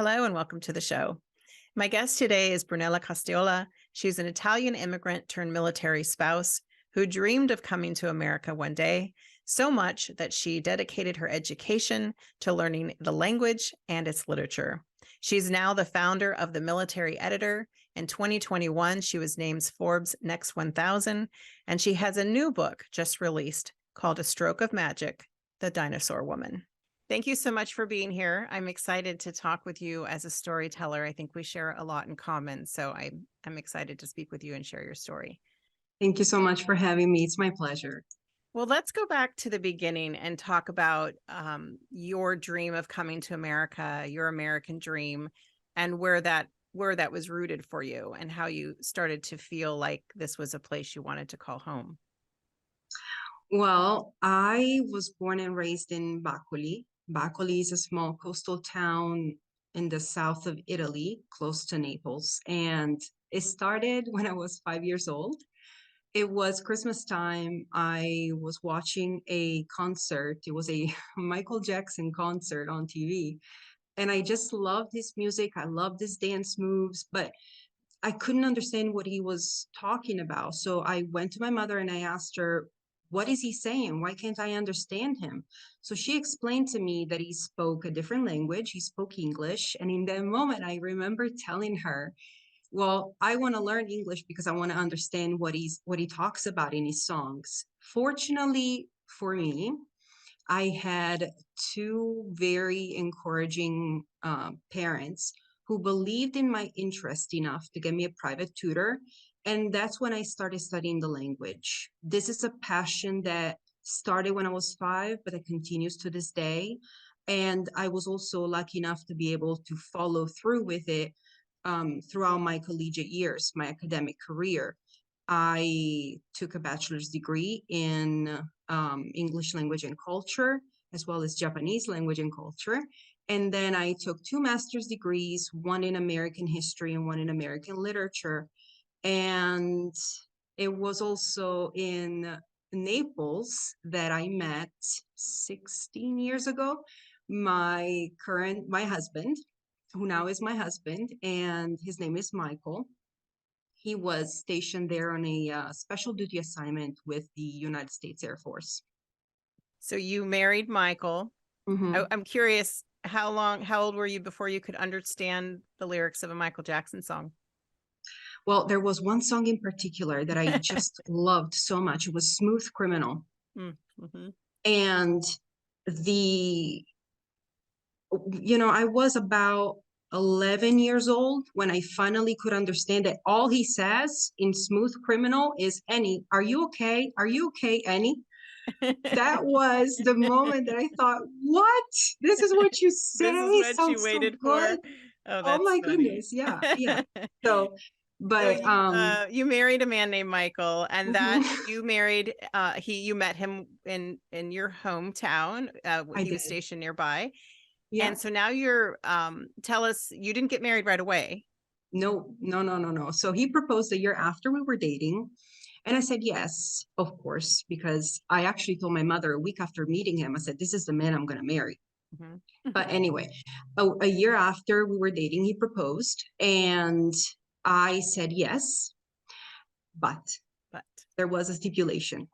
Hello and welcome to the show. My guest today is Brunella Castiola. She's an Italian immigrant turned military spouse who dreamed of coming to America one day, so much that she dedicated her education to learning the language and its literature. She's now the founder of The Military Editor. In 2021, she was named Forbes Next 1000, and she has a new book just released called A Stroke of Magic, The Dinosaur Woman. Thank you so much for being here. I'm excited to talk with you as a storyteller. I think we share a lot in common, so I'm excited to speak with you and share your story. Thank you so much for having me. It's my pleasure. Well, let's go back to the beginning and talk about your dream of coming to America, your American dream, and where that was rooted for you and how you started to feel like this was a place you wanted to call home. Well, I was born and raised in Bacoli. Bacoli is a small coastal town in the south of Italy, close to Naples. And it started when I was 5 years old. It was Christmas time. I was watching a concert. It was a Michael Jackson concert on TV. And I just loved his music. I loved his dance moves, but I couldn't understand what he was talking about. So I went to my mother and I asked her, what is he saying? Why can't I understand him? So she explained to me that he spoke a different language. He spoke English. And in that moment, I remember telling her, well, I want to learn English because I want to understand what he talks about in his songs. Fortunately for me, I had two very encouraging parents who believed in my interest enough to get me a private tutor. And that's when I started studying the language. This is a passion that started when I was 5, but it continues to this day. And I was also lucky enough to be able to follow through with it throughout my collegiate years, my academic career. I took a bachelor's degree in English language and culture, as well as Japanese language and culture. And then I took 2 master's degrees, one in American history and one in American literature. And it was also in Naples that I met 16 years ago my husband, who now is my husband, and his name is Michael. He was stationed there on a special duty assignment with the United States Air Force. So you married Michael. Mm-hmm. I'm curious, how old were you before you could understand the lyrics of a Michael Jackson song? Well, there was one song in particular that I just loved so much. It was Smooth Criminal. Mm-hmm. And I was about 11 years old when I finally could understand that all he says in Smooth Criminal is, Annie, are you okay? Are you okay, Annie? That was the moment that I thought, what? This is what you say? This is what you Sounds so waited good. for. Oh, Oh that's my funny. goodness. Yeah. Yeah. So, but you married a man named Michael, and that mhm. you married you met him in your hometown. I He was did. stationed nearby. Yeah. And so now you're tell us, you didn't get married right away. No, no, no, no, no. So he proposed a year after we were dating. And I said, yes, of course, because I actually told my mother a week after meeting him, I said, this is the man I'm going to marry. But anyway, a year after we were dating, he proposed and I said yes, but But there was a stipulation.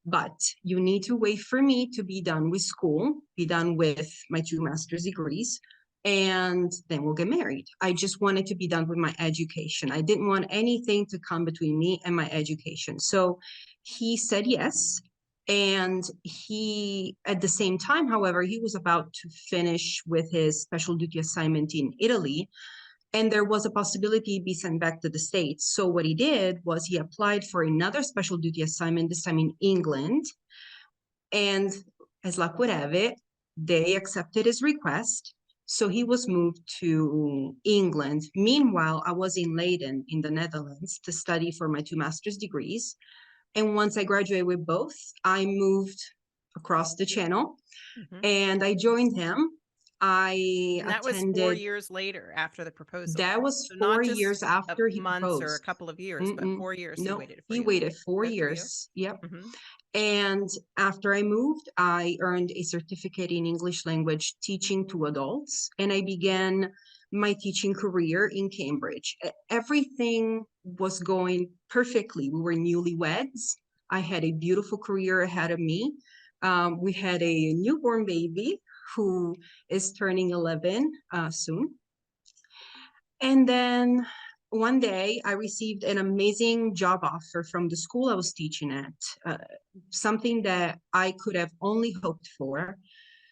But you need to wait for me to be done with school, be done with my 2 master's degrees, and then we'll get married. I just wanted to be done with my education. I didn't want anything to come between me and my education. So he said yes. And he, at the same time, however, he was about to finish with his special duty assignment in Italy. And there was a possibility he'd be sent back to the States. So what he did was he applied for another special duty assignment, this time in England. And as luck would have it, they accepted his request. So he was moved to England. Meanwhile, I was in Leiden in the Netherlands to study for my 2 master's degrees. And once I graduated with both, I moved across the channel and I joined him. And that was 4 years later after the proposal. That was So not 4 just years after he months or a proposed. couple of years, but 4 years he No, waited for he you. waited 4 Good for you. years. Yep. And after I moved, I earned a certificate in English language teaching to adults, and I began my teaching career in Cambridge. Everything was going perfectly. We were newlyweds. I had a beautiful career ahead of me. We had a newborn baby who is turning 11 soon. And then one day I received an amazing job offer from the school I was teaching at, something that I could have only hoped for.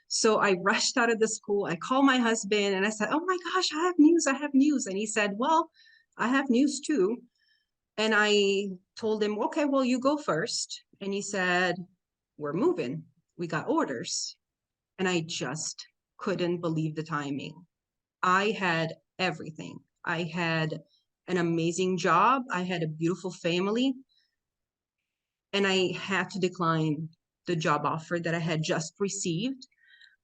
So I rushed out of the school. I called my husband and I said, "Oh my gosh, I have news. I have news." And he said, "Well, I have news too." And I told him, "Okay, well, you go first." And he said, "We're moving. We got orders." And I just couldn't believe the timing. I had everything. I had an amazing job. I had a beautiful family. And I had to decline the job offer that I had just received.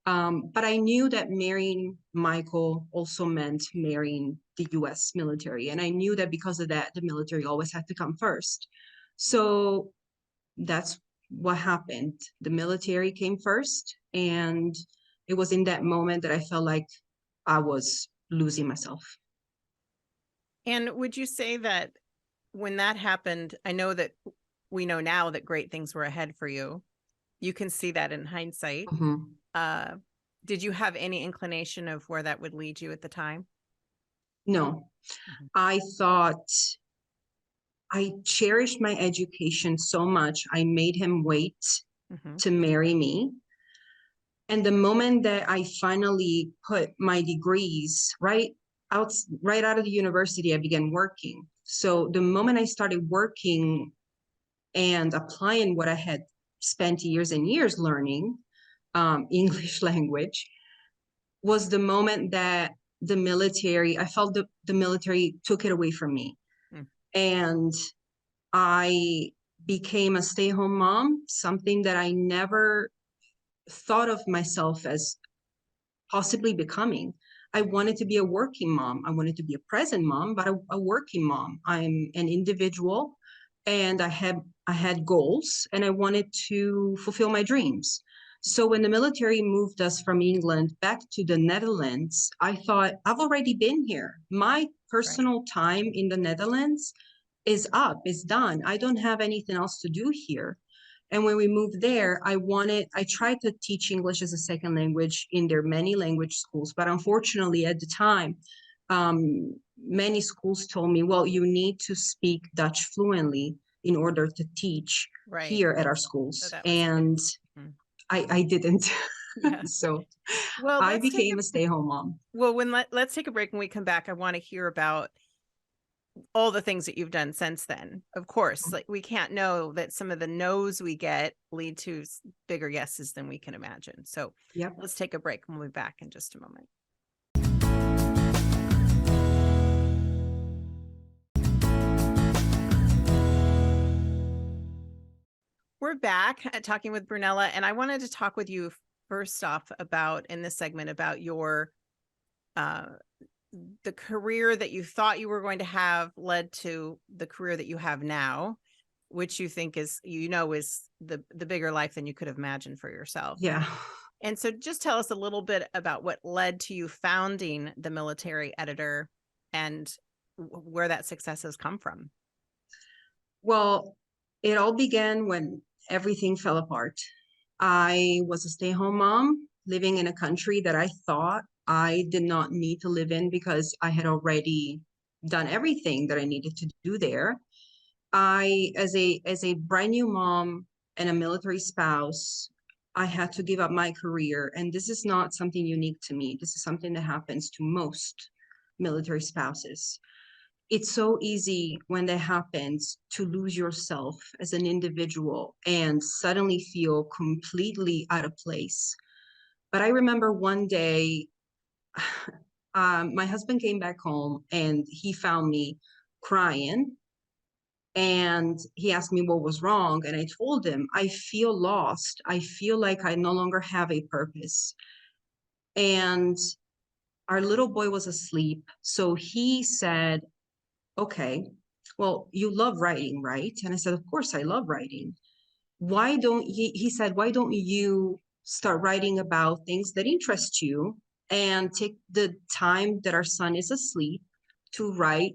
But I knew that marrying Michael also meant marrying the US military. And I knew that because of that, the military always had to come first. So that's what happened. The military came first. And it was in that moment that I felt like I was losing myself. And would you say that when that happened, I know that we know now that great things were ahead for you. You can see that in hindsight. Mm-hmm. Did you have any inclination of where that would lead you at the time? No, I thought I cherished my education so much. I made him wait to marry me. And the moment that I finally put my degrees right out of the university, I began working. So the moment I started working and applying what I had spent years and years learning, English language, was the moment that the military, I felt the military took it away from me. And I became a stay-at-home mom, something that I never thought of myself as possibly becoming. I wanted to be a working mom. I wanted to be a present mom, but a working mom. I'm an individual and I had goals and I wanted to fulfill my dreams. So when the military moved us from England back to the Netherlands, I thought, I've already been here. My personal time in the Netherlands is up, is done. I don't have anything else to do here. And when we moved there, I tried to teach English as a second language in their many language schools. But unfortunately, at the time, many schools told me, well, you need to speak Dutch fluently in order to teach here at our schools. So and I didn't. Yeah. So well, I became a stay-at-home mom. Well, let's take a break. When we come back, I want to hear about all the things that you've done since then. Of course, like we can't know that some of the no's we get lead to bigger yeses than we can imagine. So yep. Let's take a break and we'll be back in just a moment. We're back talking with Brunella, and I wanted to talk with you first off about, in this segment, about your the career that you thought you were going to have led to the career that you have now, which you think is, is the bigger life than you could have imagined for yourself. Yeah. And so just tell us a little bit about what led to you founding The Military Editor and where that success has come from. Well, it all began when everything fell apart. I was a stay-at-home mom living in a country that I thought I did not need to live in because I had already done everything that I needed to do there. I, as a brand new mom and a military spouse, I had to give up my career. And this is not something unique to me. This is something that happens to most military spouses. It's so easy when that happens to lose yourself as an individual and suddenly feel completely out of place. But I remember one day, my husband came back home and he found me crying. And he asked me what was wrong. And I told him, I feel lost. I feel like I no longer have a purpose. And our little boy was asleep. So he said, okay, well, you love writing, right? And I said, of course I love writing. He said, why don't you start writing about things that interest you and take the time that our son is asleep to write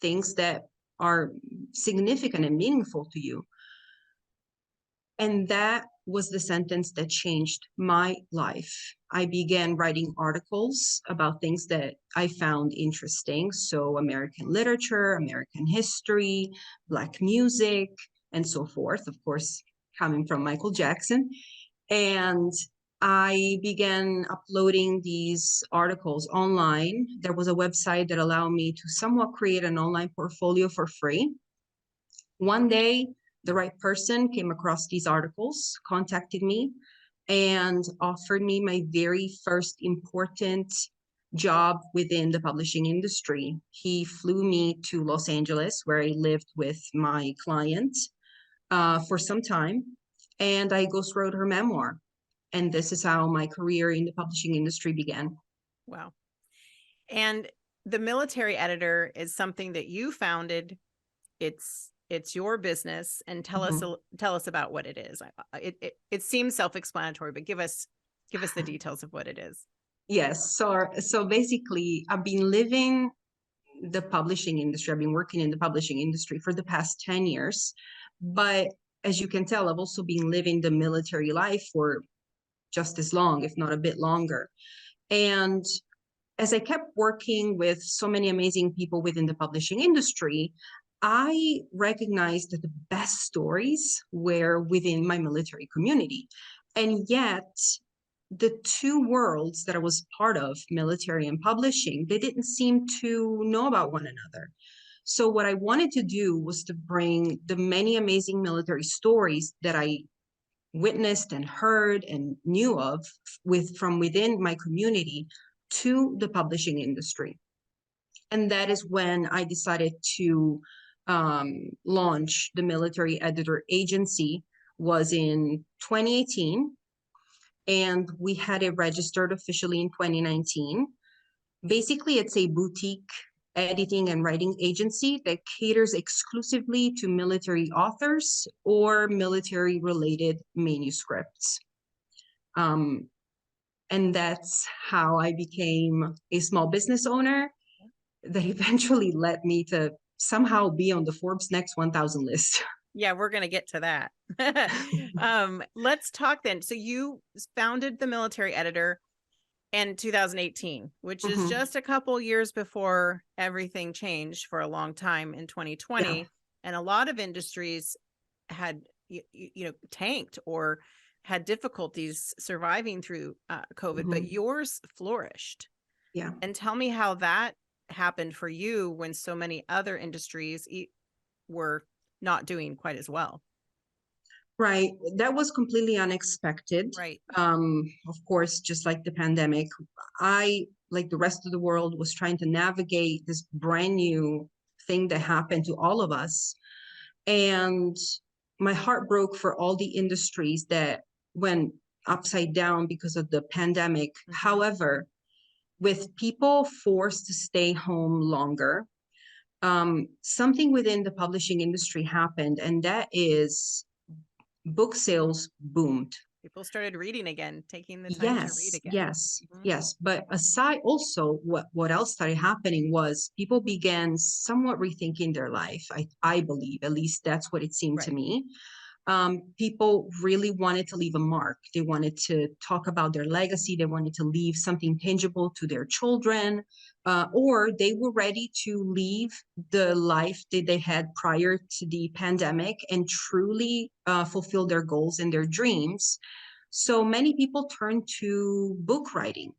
things that are significant and meaningful to you. And that was the sentence that changed my life. I began writing articles about things that I found interesting. So, American literature, American history, Black music, and so forth. Of course, coming from Michael Jackson. And I began uploading these articles online. There was a website that allowed me to somewhat create an online portfolio for free. One day, the right person came across these articles, contacted me, and offered me my very first important job within the publishing industry. He flew me to Los Angeles, where I lived with my client for some time, and I ghostwrote her memoir. And this is how my career in the publishing industry began. Wow. And the military editor is something that you founded. It's your business, and tell us about what it is. It seems self-explanatory, but give us the details of what it is. Yes. So basically, I've been living the publishing industry. I've been working in the publishing industry for the past 10 years. But as you can tell, I've also been living the military life for just as long, if not a bit longer. And as I kept working with so many amazing people within the publishing industry, I recognized that the best stories were within my military community. And yet, the two worlds that I was part of, military and publishing, they didn't seem to know about one another. So what I wanted to do was to bring the many amazing military stories that I witnessed and heard and knew of from within my community to the publishing industry. And that is when I decided to launch the Military Editor Agency. Was in 2018, and we had it registered officially in 2019. Basically, it's a boutique editing and writing agency that caters exclusively to military authors or military related manuscripts. And that's how I became a small business owner that eventually led me to somehow be on the Forbes Next 1000 list. Yeah, we're going to get to that. Let's talk then. So you founded the Military Editor in 2018, which is just a couple years before everything changed for a long time in 2020. Yeah. And a lot of industries had, tanked or had difficulties surviving through COVID, but yours flourished. Yeah. And tell me how that happened for you when so many other industries were not doing quite as well. Right. That was completely unexpected. Right. Of course, just like the pandemic, I, like the rest of the world, was trying to navigate this brand new thing that happened to all of us. And my heart broke for all the industries that went upside down because of the pandemic. However, with people forced to stay home longer, something within the publishing industry happened, and that is book sales boomed. People started reading again, taking the time to read again. Yes. But aside, also, what else started happening was people began somewhat rethinking their life. I believe, at least that's what it seemed to me. People really wanted to leave a mark. They wanted to talk about their legacy. They wanted to leave something tangible to their children, or they were ready to leave the life that they had prior to the pandemic and truly fulfill their goals and their dreams. So many people turned to book writing.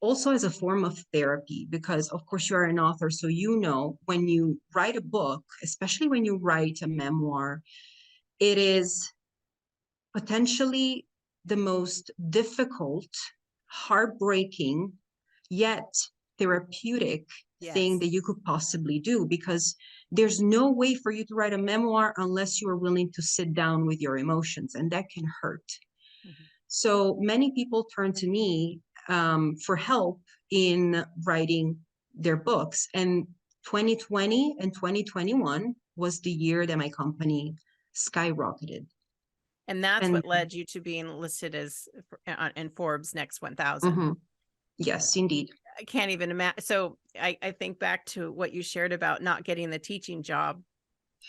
Also as a form of therapy, because of course you're an author, so when you write a book, especially when you write a memoir, it is potentially the most difficult, heartbreaking, yet therapeutic thing that you could possibly do, because there's no way for you to write a memoir unless you are willing to sit down with your emotions, and that can hurt. So many people turn to me for help in writing their books. And 2020 and 2021 was the year that my company skyrocketed. And that's what led you to being listed as in Forbes Next 1000. Yes, indeed. I can't even imagine. So I think back to what you shared about not getting the teaching job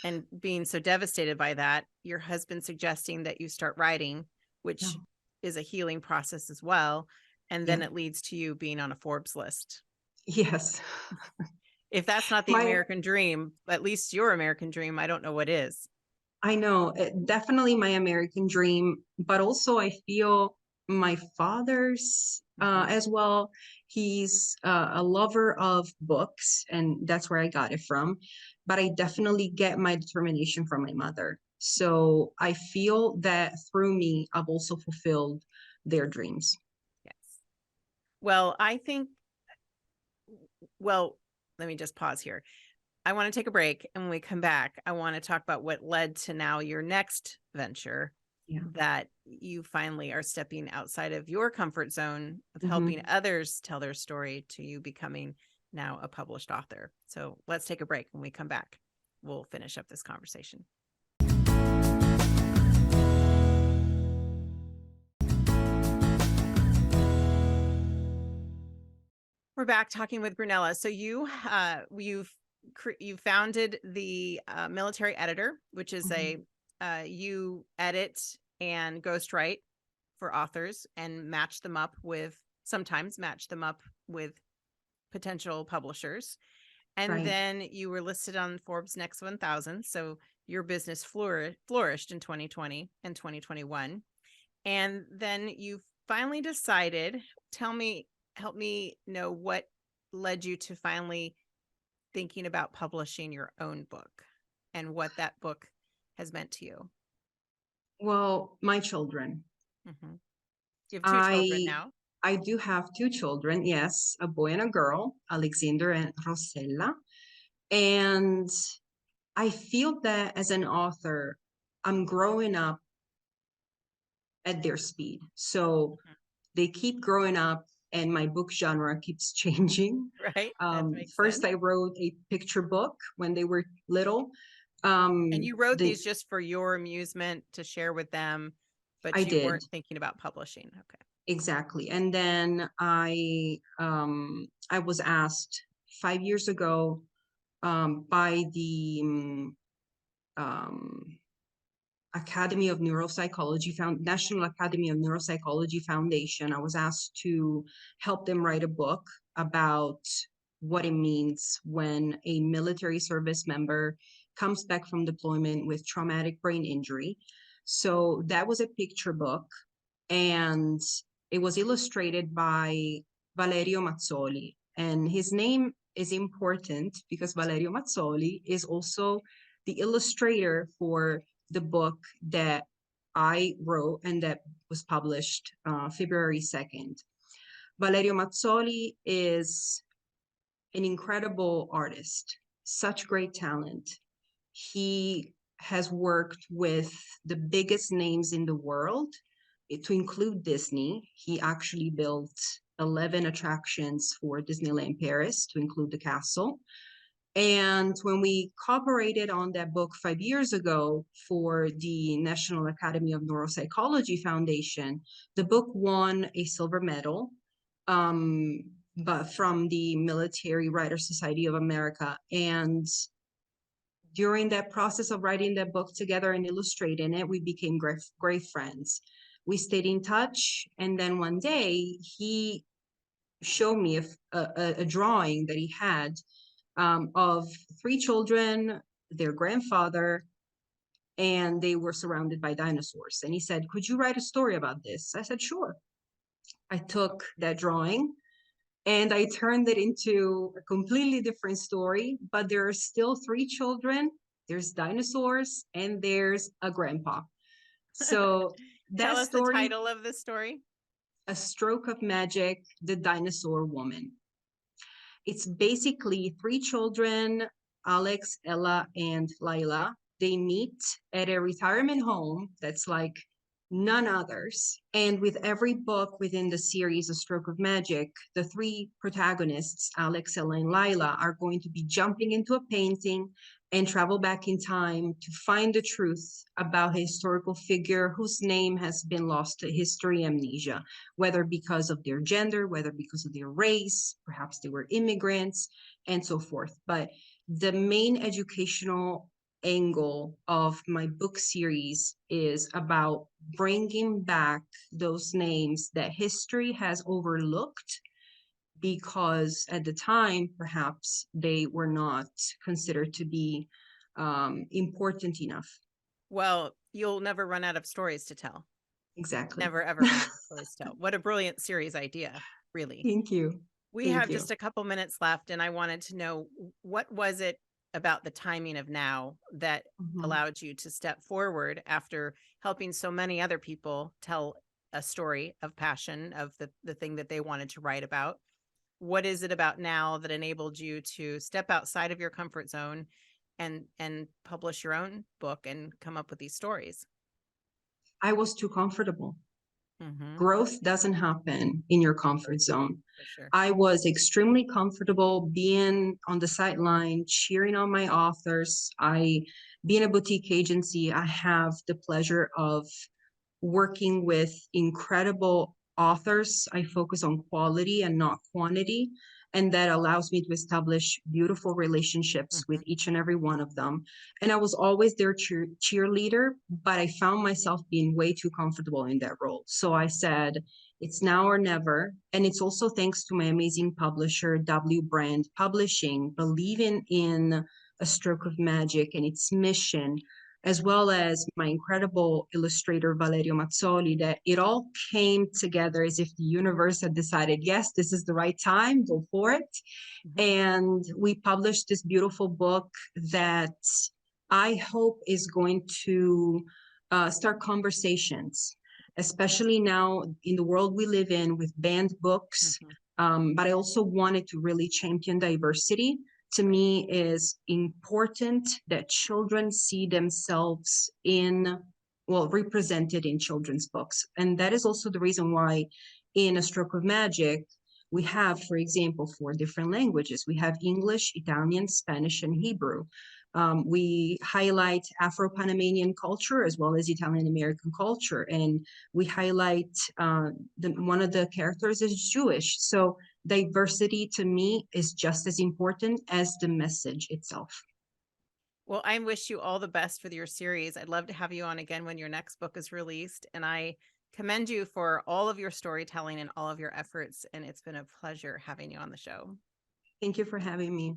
and being so devastated by that. Your husband suggesting that you start writing, Yeah. which is a healing process as well. And Yeah. then it leads to you being on a Forbes list. Yes. If that's not the My American dream, at least your American dream, I don't know what is. I know, definitely my American dream, but also I feel my father's Mhm. as well. He's a lover of books, and that's where I got it from. But I definitely get my determination from my mother. So I feel that through me, I've also fulfilled their dreams. Yes. Well, I think, well, let me just pause here. I want to take a break. And when we come back, I want to talk about what led to now your next venture, Yeah. that you finally are stepping outside of your comfort zone of helping Hmm. others tell their story to you becoming now a published author. So let's take a break. When we come back, we'll finish up this conversation. We're back talking with Brunella. So you founded the Military Editor, which is Hmm. you edit and ghostwrite for authors and sometimes match them up with potential publishers. And Right. then you were listed on Forbes Next 1000. So your business flourished in 2020 and 2021. And then you finally decided, help me know what led you to finally thinking about publishing your own book and what that book has meant to you. Well, my children. Mhm. You have two children I now. I do have two children, yes, a boy and a girl, Alexander and Rosella. And I feel that as an author, I'm growing up at their speed. So Mhm. they keep growing up, and my book genre keeps changing. Right? That makes First, sense. I wrote a picture book when they were little. And you wrote The these just for your amusement to share with them, but I you did. weren't thinking about publishing. Okay. Exactly. And then I was asked 5 years ago by the um, Academy of Neuropsychology National Academy of Neuropsychology Foundation. I was asked to help them write a book about what it means when a military service member comes back from deployment with traumatic brain injury. So that was a picture book, and it was illustrated by Valerio Mazzoli. And his name is important because Valerio Mazzoli is also the illustrator for the book that I wrote and that was published February 2nd. Valerio Mazzoli is an incredible artist, such great talent. He has worked with the biggest names in the world, to include Disney. He actually built 11 attractions for Disneyland Paris, to include the castle. And when we cooperated on that book 5 years ago for the National Academy of Neuropsychology Foundation, the book won a silver medal, um, but from the Military Writers Society of America. And during that process of writing that book together and illustrating it, we became great friends. We stayed in touch, and then one day he showed me a drawing that he had of three children, their grandfather, and they were surrounded by dinosaurs. And he said, "Could you write a story about this?" I said, "Sure." I took that drawing and I turned it into a completely different story, but there are still three children, there's dinosaurs, and there's a grandpa. So Tell that us the story, title of the story. A Stroke of Magic, The Dinosaur Woman. It's basically three children, Alex, Ella, and Lila. They meet at a retirement home that's like none others. And with every book within the series, A Stroke of Magic, the three protagonists, Alex, Ella, and Lila, are going to be jumping into a painting and travel back in time to find the truth about a historical figure whose name has been lost to history amnesia, whether because of their gender, whether because of their race, perhaps they were immigrants, and so forth. But the main educational angle of my book series is about bringing back those names that history has overlooked because at the time, perhaps they were not considered to be important enough. Well, you'll never run out of stories to tell. Exactly. Never, ever run out of stories to tell. What a brilliant series idea, really. Thank you. We Thank have you. just a couple minutes left, and I wanted to know what was it about the timing of now that Mhm. allowed you to step forward after helping so many other people tell a story of passion of the thing that they wanted to write about? What is it about now that enabled you to step outside of your comfort zone and publish your own book and come up with these stories? I was too comfortable. Mm-hmm. Growth doesn't happen in your comfort zone. For sure. I was extremely comfortable being on the sideline, cheering on my authors. Being a boutique agency, I have the pleasure of working with incredible authors. I focus on quality and not quantity. And that allows me to establish beautiful relationships Mhm. with each and every one of them. And I was always their cheerleader, but I found myself being way too comfortable in that role. So I said, it's now or never. And it's also thanks to my amazing publisher, W Brand Publishing, believing in A Stroke of Magic and its mission, as well as my incredible illustrator, Valerio Mazzoli, that it all came together as if the universe had decided, yes, this is the right time, go for it. Mhm. And we published this beautiful book that I hope is going to start conversations, especially now in the world we live in with banned books. Mhm. But I also wanted to really champion diversity. To Right. me, is important that children see themselves in, well, represented in children's books. And that is also the reason why in A Stroke of Magic, we have, for example, 4 different languages. We have English, Italian, Spanish, and Hebrew. We highlight Afro-Panamanian culture as well as Italian-American culture. And we highlight one of the characters is Jewish. So diversity to me is just as important as the message itself. Well, I wish you all the best with your series. I'd love to have you on again when your next book is released. And I commend you for all of your storytelling and all of your efforts. And it's been a pleasure having you on the show. Thank you for having me.